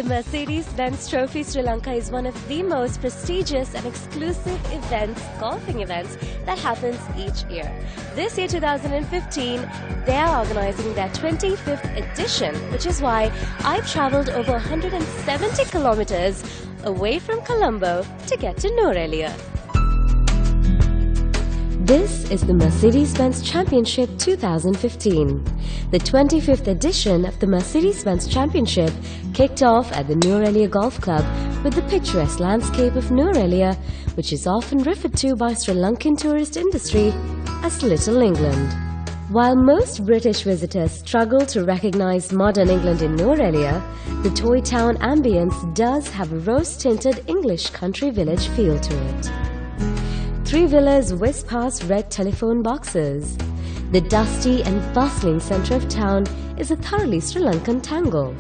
Mercedes-Benz Trophy Sri Lanka is one of the most prestigious and exclusive golfing events that happens each year. This year, 2015, they are organizing their 25th edition, which is why I've traveled over 170 kilometers away from Colombo to get to Nuwara. This is the Mercedes-Benz Championship 2015. The 25th edition of the Mercedes-Benz Championship kicked off at the Nuwara Golf Club with the picturesque landscape of Nuwara, which is often referred to by Sri Lankan tourist industry as Little England. While most British visitors struggle to recognize modern England in Nuwara, the Toy Town ambience does have a rose-tinted English country village feel to it. 3 villas whiz past red telephone boxes. The dusty and bustling centre of town is a thoroughly Sri Lankan tangle.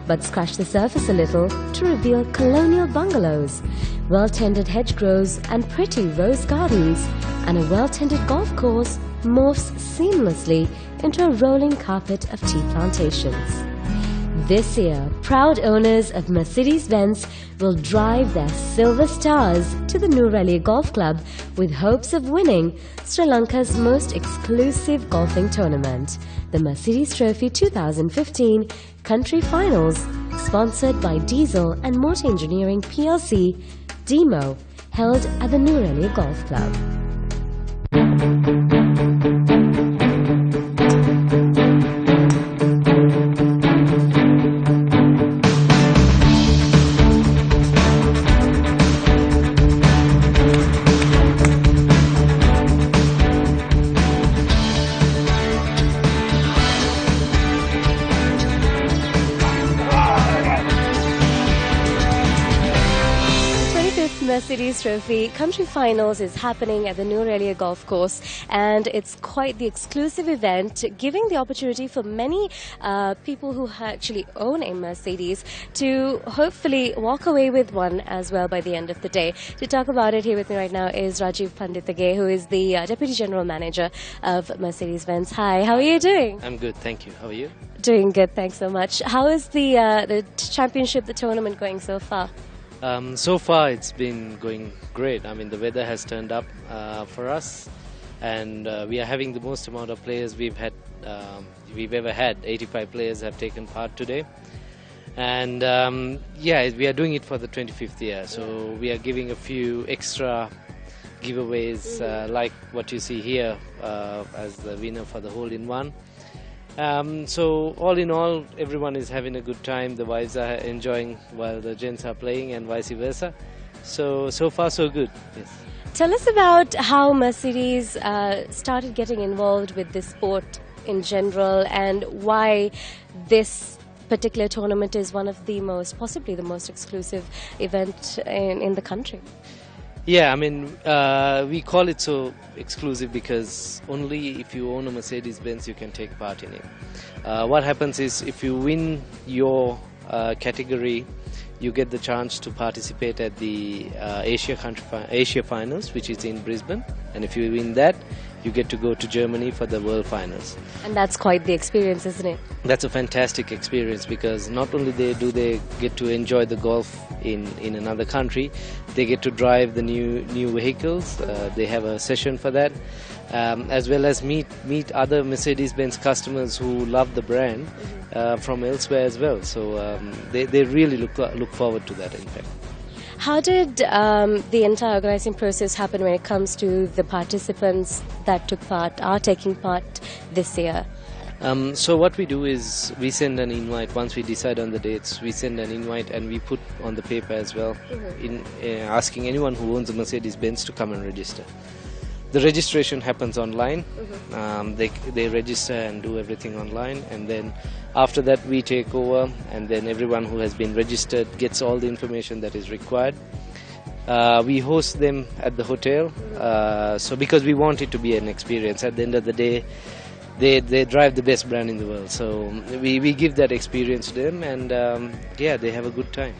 But scratch the surface a little to reveal colonial bungalows, well-tended hedgerows and pretty rose gardens, and a well-tended golf course morphs seamlessly into a rolling carpet of tea plantations. This year, proud owners of Mercedes-Benz will drive their silver stars to the Nuwara Golf Club with hopes of winning Sri Lanka's most exclusive golfing tournament, the Mercedes Trophy 2015 Country Finals, sponsored by Diesel and Motor Engineering PLC, DEMO, held at the Nuwara Golf Club. 25th Mercedes Trophy Country Finals is happening at the Nuwara Golf Course, and it's quite the exclusive event, giving the opportunity for many people who actually own a Mercedes to hopefully walk away with one as well by the end of the day. To talk about it, here with me right now is Rajiv Panditage, who is the Deputy General Manager of Mercedes-Benz. Hi, how are you doing? I'm good, thank you. How are you? Doing good, thanks so much. How is the championship, the tournament going so far? So far it's been going great. I mean, the weather has turned up for us, and we are having the most amount of players we've ever had. 85 players have taken part today, and yeah, we are doing it for the 25th year, so we are giving a few extra giveaways like what you see here as the winner for the hole-in-one. So all in all, everyone is having a good time. The wives are enjoying while the gents are playing, and vice versa. So far so good. Yes. Tell us about how Mercedes started getting involved with this sport in general, and why this particular tournament is one of the most, possibly the most exclusive event in the country. Yeah, I mean, we call it so exclusive because only if you own a Mercedes-Benz you can take part in it. What happens is, if you win your category, you get the chance to participate at the Asia Finals, which is in Brisbane, and if you win that, you get to go to Germany for the World Finals. And that's quite the experience, isn't it? That's a fantastic experience, because not only do they get to enjoy the golf in another country, they get to drive the new vehicles. They have a session for that, as well as meet other Mercedes-Benz customers who love the brand from elsewhere as well. So they really look forward to that, in fact. How did the entire organizing process happen when it comes to the participants that are taking part this year? So what we do is we send an invite. Once we decide on the dates, we send an invite, and we put on the paper as well, asking anyone who owns a Mercedes-Benz to come and register. The registration happens online. They register and do everything online, and then after that we take over, and then everyone who has been registered gets all the information that is required. We host them at the hotel, so because we want it to be an experience. At the end of the day, they drive the best brand in the world, so we give that experience to them, and yeah, they have a good time.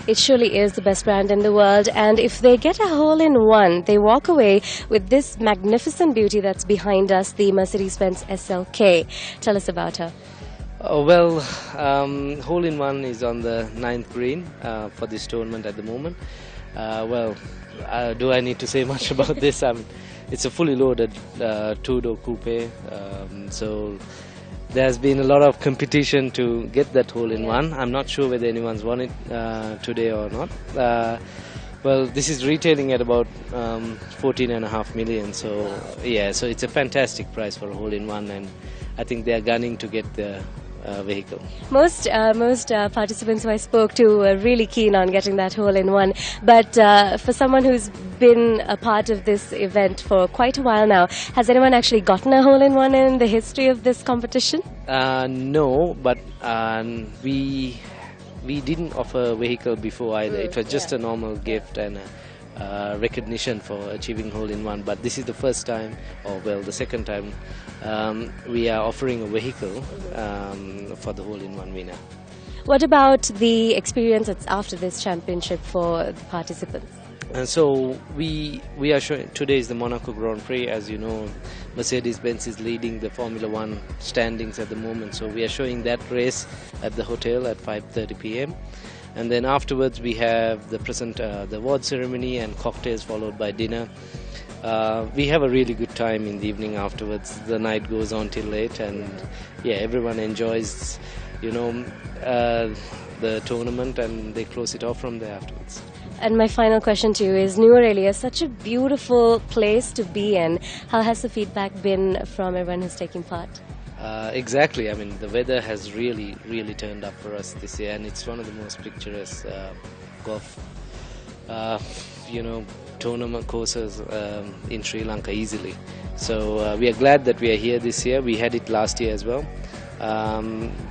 It surely is the best brand in the world, and if they get a hole-in-one, they walk away with this magnificent beauty that's behind us, the Mercedes-Benz SLK. Tell us about her. Well, hole in one is on the ninth green for this tournament at the moment. Well, do I need to say much about this? I mean, it's a fully loaded two-door coupe, so there's been a lot of competition to get that hole in one. I'm not sure whether anyone's won it today or not. Well, this is retailing at about 14.5 million. So yeah, so it's a fantastic price for a hole in one, and I think they are gunning to get the vehicle. Most participants who I spoke to were really keen on getting that hole in one. But for someone who's been a part of this event for quite a while now, has anyone actually gotten a hole in one in the history of this competition? No, but we didn't offer a vehicle before either. It was just a normal gift and recognition for achieving hole in one. But this is the first time, or well, the second time, we are offering a vehicle for the hole in one winner. What about the experience that's after this championship for the participants? And so we are showing, today is the Monaco Grand Prix. As you know, Mercedes-Benz is leading the Formula One standings at the moment. So we are showing that race at the hotel at 5:30 p.m. And then afterwards we have the award ceremony and cocktails, followed by dinner. We have a really good time in the evening afterwards. The night goes on till late, and yeah, everyone enjoys, the tournament, and they close it off from there afterwards. And my final question to you is, New Aurelia is such a beautiful place to be in. How has the feedback been from everyone who's taking part? Exactly. I mean, the weather has really, really turned up for us this year, and it's one of the most picturesque golf, tournament courses in Sri Lanka easily. So we are glad that we are here this year. We had it last year as well.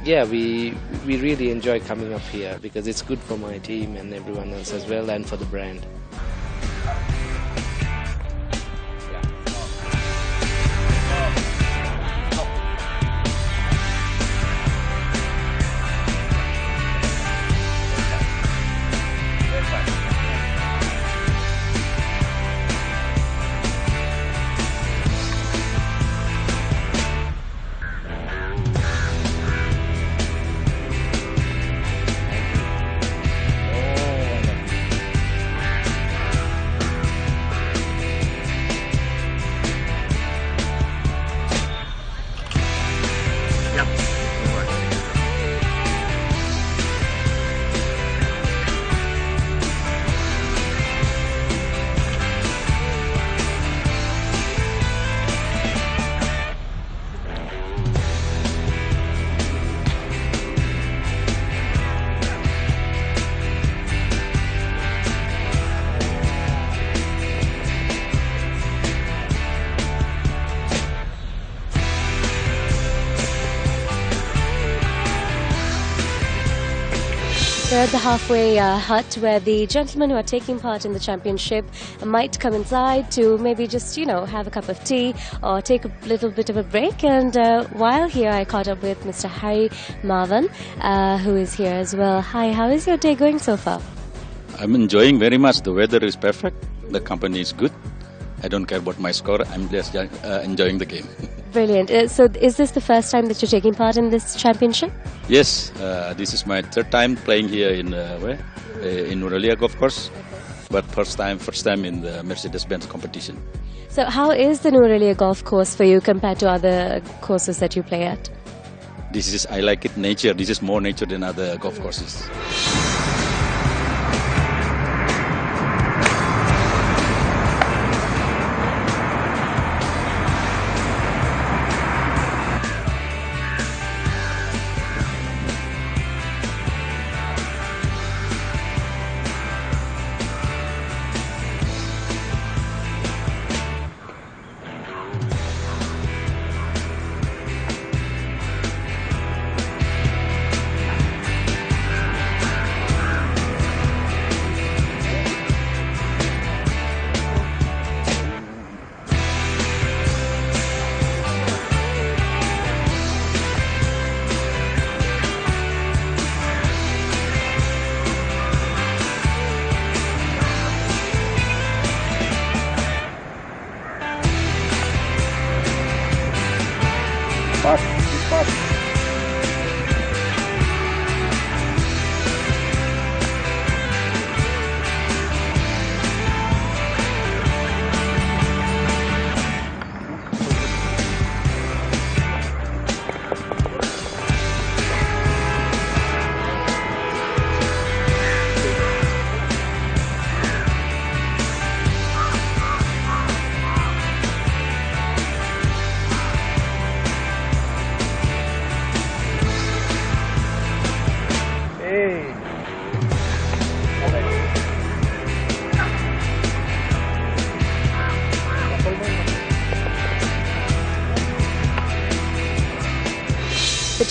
Yeah, we really enjoy coming up here because it's good for my team and everyone else as well, and for the brand. We're at the halfway hut where the gentlemen who are taking part in the championship might come inside to maybe just, have a cup of tea or take a little bit of a break. And while here, I caught up with Mr. Harry Marvan, who is here as well. Hi, how is your day going so far? I'm enjoying very much. The weather is perfect. The company is good. I don't care about my score. I'm just enjoying the game. Brilliant. So is this the first time that you're taking part in this championship? Yes, this is my third time playing here in Aurelia Golf Course, but first time in the Mercedes-Benz competition. So how is the New Aurelia Golf Course for you compared to other courses that you play at? I like it nature. This is more nature than other golf courses.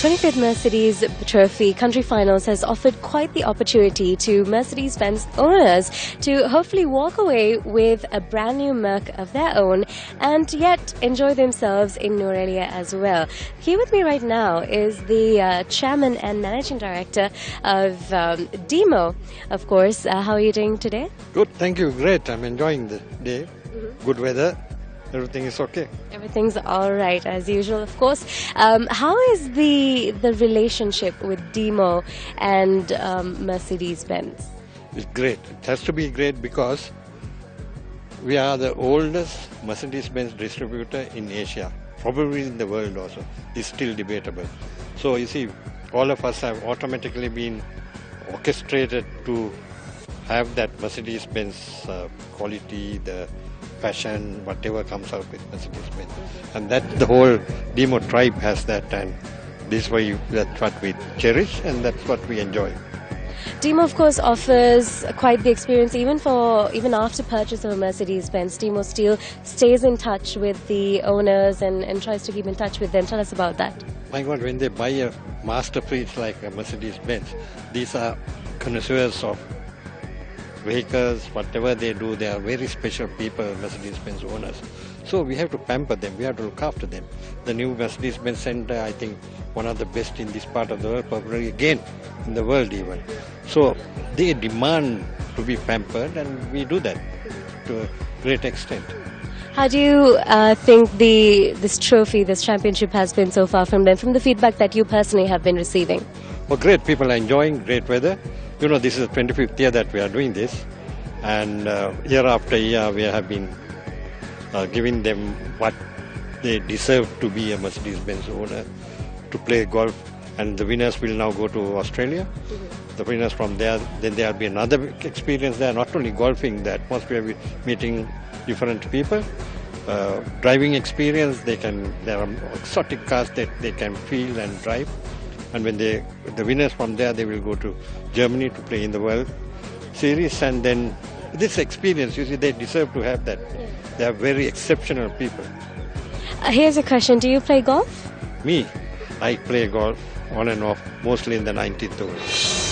25th Mercedes Trophy Country Finals has offered quite the opportunity to Mercedes-Benz owners to hopefully walk away with a brand new Merc of their own and yet enjoy themselves in Norelia as well. Here with me right now is the Chairman and Managing Director of DEMO, of course. How are you doing today? Good, thank you. Great. I'm enjoying the day. Good weather. Everything is okay. Everything's all right, as usual, of course. How is the relationship with DEMO and Mercedes-Benz? It's great. It has to be great because we are the oldest Mercedes-Benz distributor in Asia, probably in the world also. It's still debatable. So you see, all of us have automatically been orchestrated to have that Mercedes-Benz quality, the fashion, whatever comes out with Mercedes-Benz. And that the whole DEMO tribe has that, and this way that's what we cherish and that's what we enjoy. DEMO, of course, offers quite the experience even after purchase of a Mercedes-Benz. DEMO still stays in touch with the owners and tries to keep in touch with them. Tell us about that. My God, when they buy a masterpiece like a Mercedes-Benz, these are connoisseurs of vehicles, whatever they do, they are very special people, Mercedes-Benz owners. So we have to pamper them, we have to look after them. The new Mercedes-Benz Center, I think, one of the best in this part of the world, probably again in the world even. So they demand to be pampered, and we do that to a great extent. How do you think this trophy, this championship has been so far from them, from the feedback that you personally have been receiving? Well, great. People are enjoying, great weather. You know, this is the 25th year that we are doing this, and year after year we have been giving them what they deserve to be a Mercedes-Benz owner, to play golf, and the winners will now go to Australia. The winners from there, then there will be another experience there, not only golfing, the atmosphere with meeting different people, driving experience, there are exotic cars that they can feel and drive. And when the winners from there, they will go to Germany to play in the World Series. And then this experience, you see, they deserve to have that. They are very exceptional people. Here's a question. Do you play golf? Me, I play golf on and off, mostly in the 19th hole.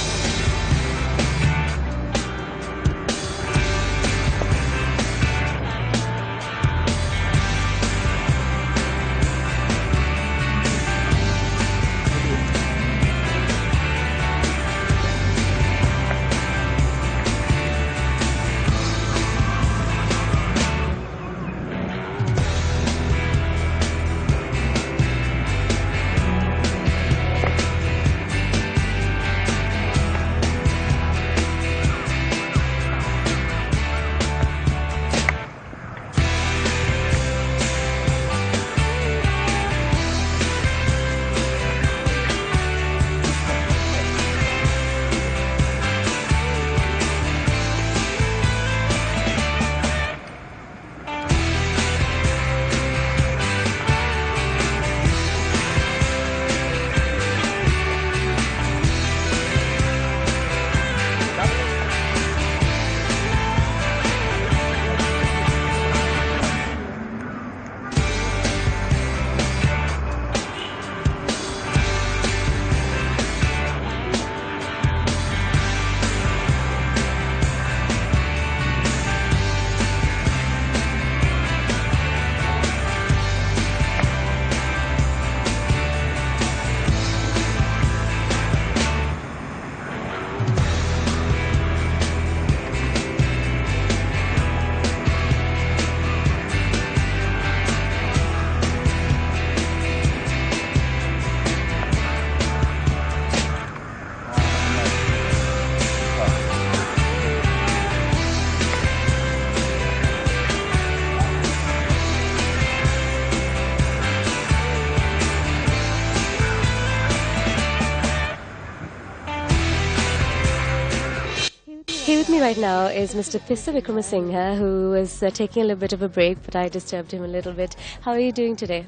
Here with me right now is Mr. Pissa Vikramasinghe, who is taking a little bit of a break, but I disturbed him a little bit. How are you doing today?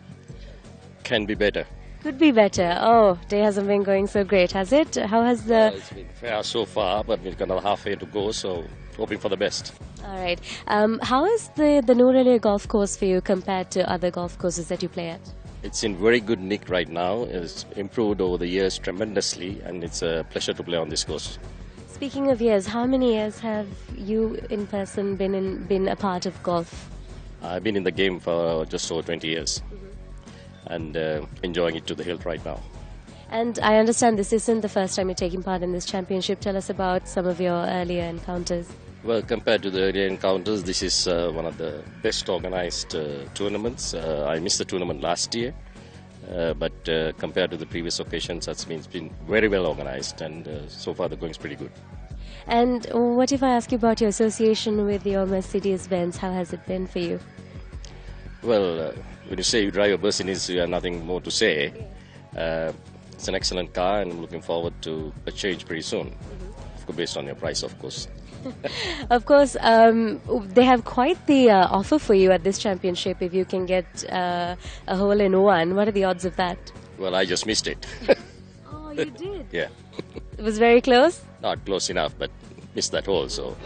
Can be better. Could be better. Oh, day hasn't been going so great, has it? How has the... It's been fair so far, but we've got another halfway to go, so hoping for the best. All right. How is the Norelia golf course for you compared to other golf courses that you play at? It's in very good nick right now. It's improved over the years tremendously, and it's a pleasure to play on this course. Speaking of years, how many years have you in person been a part of golf? I've been in the game for just over 20 years, and enjoying it to the hilt right now. And I understand this isn't the first time you're taking part in this championship. Tell us about some of your earlier encounters. Well, compared to the earlier encounters, this is one of the best organized tournaments. I missed the tournament last year, but compared to the previous occasions, it's been very well organized, and so far the going is pretty good. And what if I ask you about your association with your Mercedes-Benz? How has it been for you? Well, when you say you drive a Mercedes, you have nothing more to say. It's an excellent car, and I'm looking forward to a change pretty soon, based on your price, of course. Of course, they have quite the offer for you at this championship if you can get a hole-in-one. What are the odds of that? Well, I just missed it. Oh, you did? Yeah. It was very close? Not close enough, but missed that hole, so...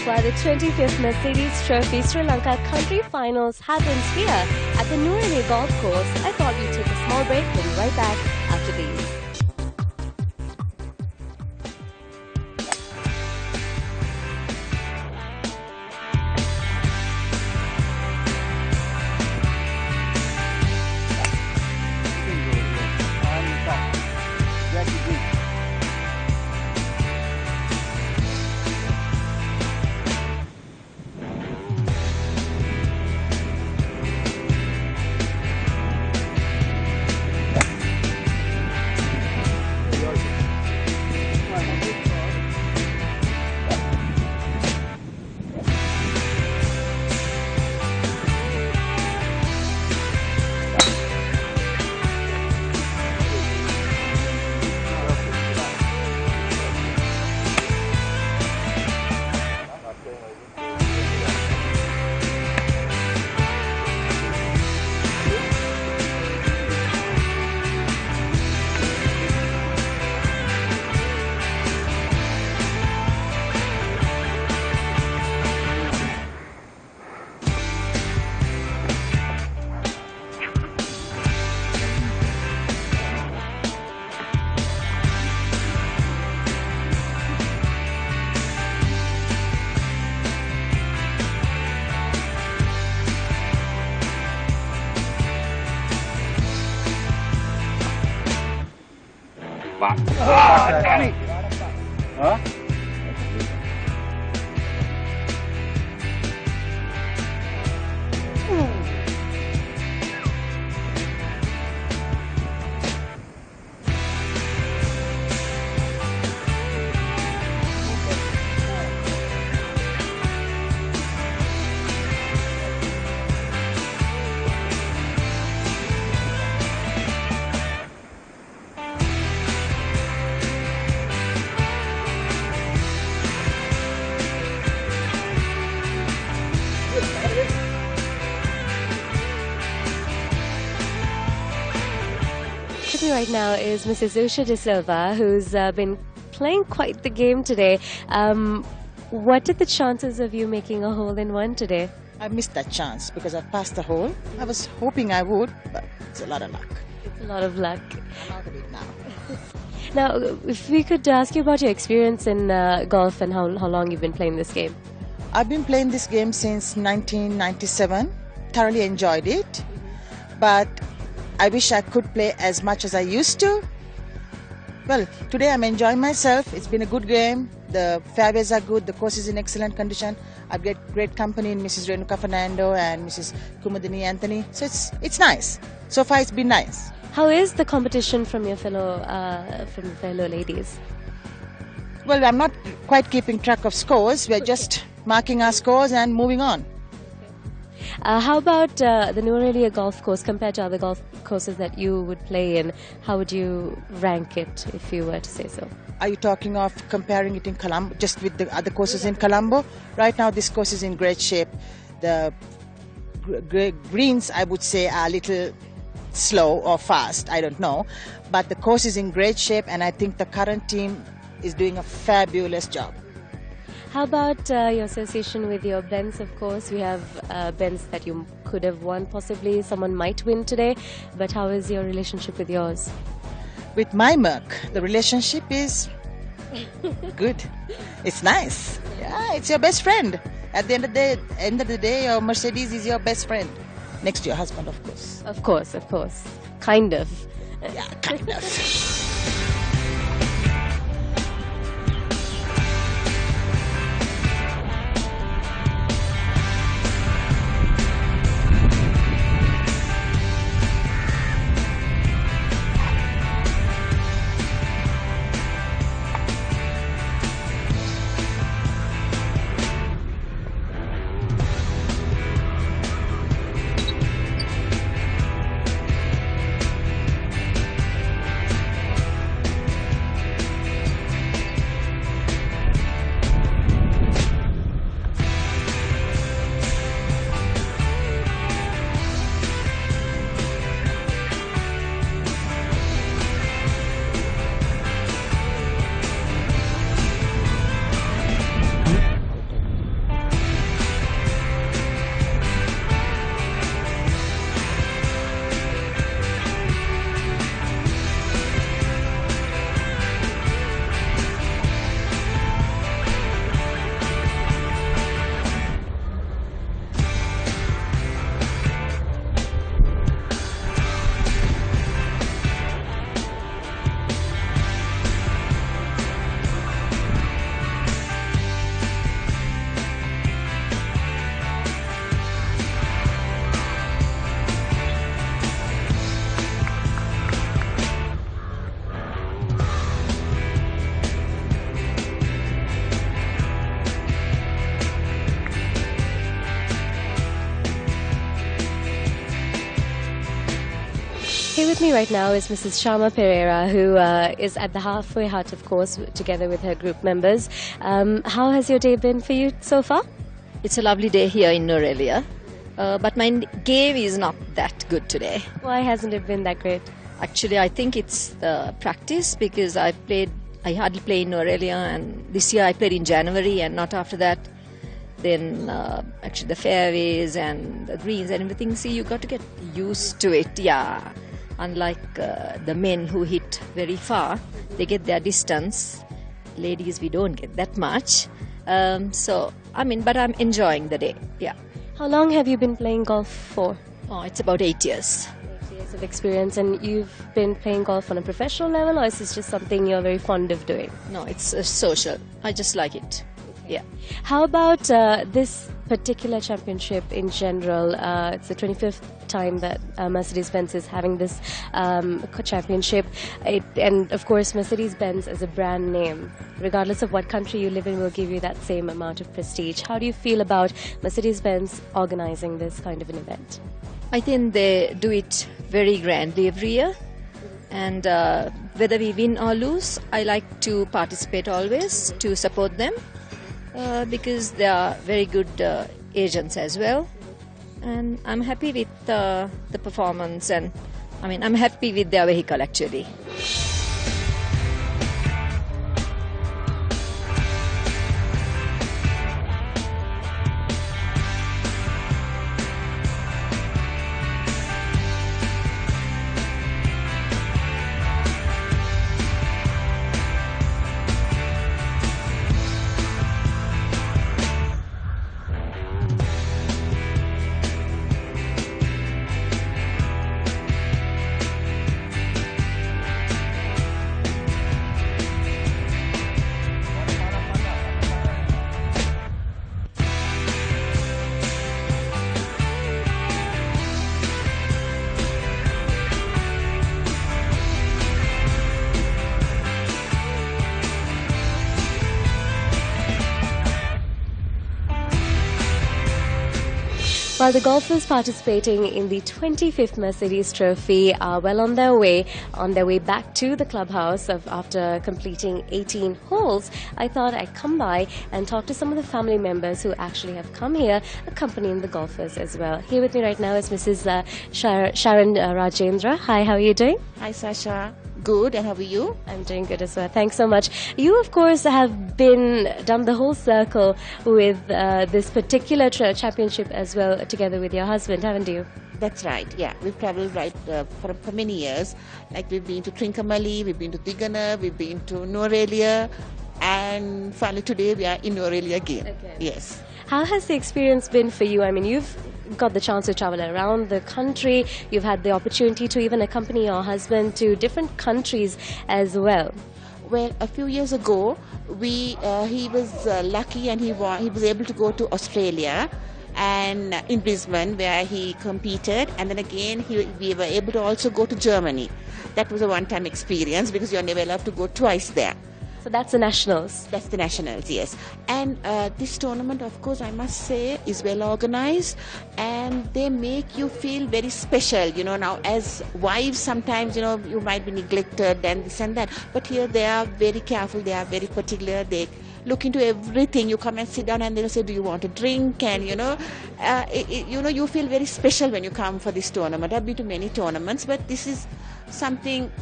While the 25th Mercedes Trophy Sri Lanka Country Finals happens here at the Nurali Golf Course, I thought we'd take a small break and be right back after these. with me right now is Mrs. Usha De Silva, who's been playing quite the game today. What are the chances of you making a hole-in-one today? I missed that chance because I passed the hole. I was hoping I would, but it's a lot of luck. It's a lot of luck. I'm out of it now. Now, if we could ask you about your experience in golf and how long you've been playing this game. I've been playing this game since 1997. Thoroughly enjoyed it, but I wish I could play as much as I used to. Well, today I'm enjoying myself. It's been a good game. The fairways are good. The course is in excellent condition. I've got great company in Mrs. Renuka Fernando and Mrs. Kumudini Anthony. So it's nice. So far, it's been nice. How is the competition from your fellow ladies? Well, I'm not quite keeping track of scores. We're just marking our scores and moving on. How about the Nuwara golf course compared to other golf courses that you would play in? How would you rank it if you were to say so? Are you talking of comparing it in Colombo, just with the other courses in Colombo? Right now, this course is in great shape. The greens, I would say, are a little slow or fast, I don't know. But the course is in great shape, and I think the current team is doing a fabulous job. How about your association with your Bens, of course? We have Bens that you could have won possibly. Someone might win today. But how is your relationship with yours? With my Merc, the relationship is good. It's nice. Yeah, it's your best friend. At the end of the day, your Mercedes is your best friend. Next to your husband, of course. Of course, of course. Kind of. Yeah, kind of. Here with me right now is Mrs. Sharma Pereira, who is at the halfway hut, of course, together with her group members. How has your day been for you so far? It's a lovely day here in Norelia, but my game is not that good today. Why hasn't it been that great? Actually, I think it's the practice because I hardly play in Norelia, and this year I played in January and not after that. Then actually the fairways and the greens and everything, see, you got to get used to it, yeah. Unlike the men who hit very far, they get their distance. Ladies, we don't get that much. But I'm enjoying the day, yeah. How long have you been playing golf for? Oh, it's about 8 years. 8 years of experience. And you've been playing golf on a professional level, or is this just something you're very fond of doing? No, it's social. I just like it. Yeah. How about this particular championship in general? It's the 25th time that Mercedes-Benz is having this championship. And of course, Mercedes-Benz as a brand name, regardless of what country you live in, will give you that same amount of prestige. How do you feel about Mercedes-Benz organizing this kind of an event? I think they do it very grandly every year. And whether we win or lose, I like to participate always, to support them. Because they are very good agents as well, and I'm happy with the performance and I mean, I'm happy with their vehicle actually. While the golfers participating in the 25th Mercedes Trophy are well on their way back to the clubhouse after completing 18 holes, I thought I'd come by and talk to some of the family members who actually have come here accompanying the golfers as well. Here with me right now is Mrs. Sharon Rajendra. Hi, how are you doing? Hi, Sasha. Good, and how are you? I'm doing good as well. Thanks so much. You, of course, have done the whole circle with this particular championship as well, together with your husband, haven't you? That's right, yeah. We've traveled for many years. Like we've been to Trincomalee, we've been to Tigana, we've been to Norelia, and finally today we are in Norelia again. Okay. Yes. How has the experience been for you? I mean, you've got the chance to travel around the country. You've had the opportunity to even accompany your husband to different countries as well. Well, a few years ago, he was lucky and he was able to go to Australia and in Brisbane where he competed, and then again we were able to also go to Germany. That was a one-time experience because you're never allowed to go twice there. So that's the Nationals? That's the Nationals, yes. And this tournament, of course, I must say, is well organized and they make you feel very special. You know, now as wives, sometimes, you know, you might be neglected and this and that. But here they are very careful, they are very particular, they look into everything. You come and sit down and they'll say, do you want a drink? And, you feel very special when you come for this tournament. I've been to many tournaments, but this is something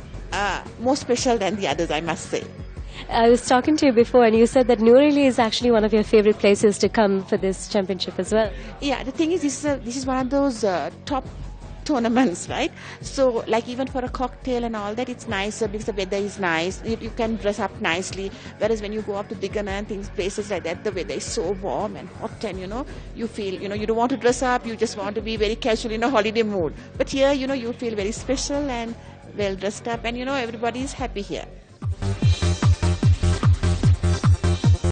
more special than the others, I must say. I was talking to you before and you said that Norelia is actually one of your favorite places to come for this championship as well. Yeah, the thing is, this is one of those top tournaments, right? So, like even for a cocktail and all that, it's nicer because the weather is nice. You can dress up nicely. Whereas when you go up to Digana and places like that, the weather is so warm and hot, and you feel, you don't want to dress up. You just want to be very casual in a holiday mood. But here, you feel very special and well dressed up, and everybody is happy here.